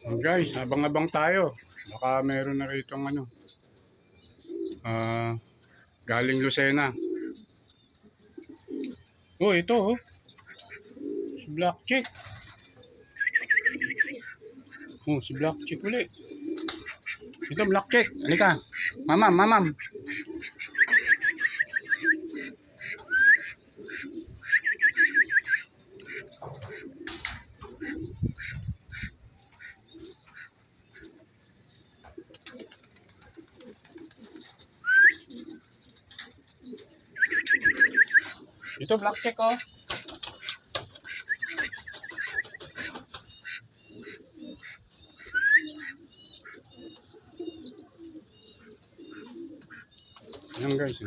Oh guys, abang-abang tayo. Baka meron na rito ano. Galing Lucena. Oh, ito oh. Si Black Chick. Oh, si Black Chick ulit. Ito Black Chick. Halika. Mamam, mamam. Ito Black Chick oh. Ayan guys.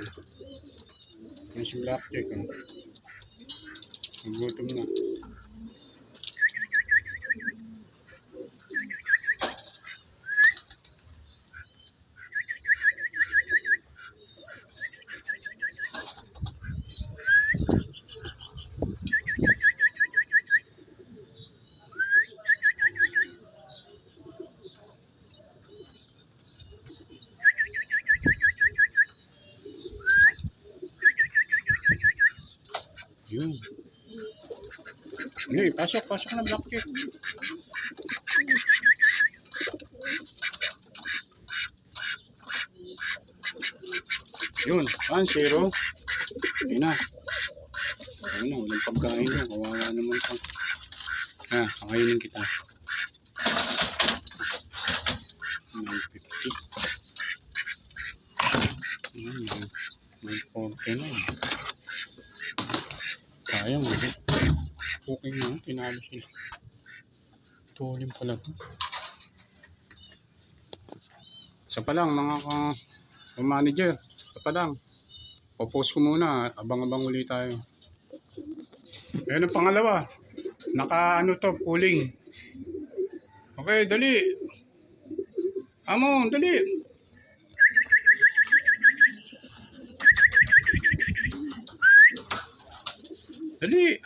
Ayan si Black Chick oh. Nagutom na. Yun. Hindi, pasok na Black Chick. Yun, 1-0. Yun na. Ayun na, walang pagkain na. Kawawa naman pa. Kakainin kita. 950. Ayan, may 40 na. Sayang, okay na, pinalo sila. Tulim pala to. Isa pa lang mga manager. Isa pa lang. Popost ko muna. Abang-abang ulit tayo. Ayan ang pangalawa. Naka ano to, pooling. Okay, dali. Amo, dali. Dali.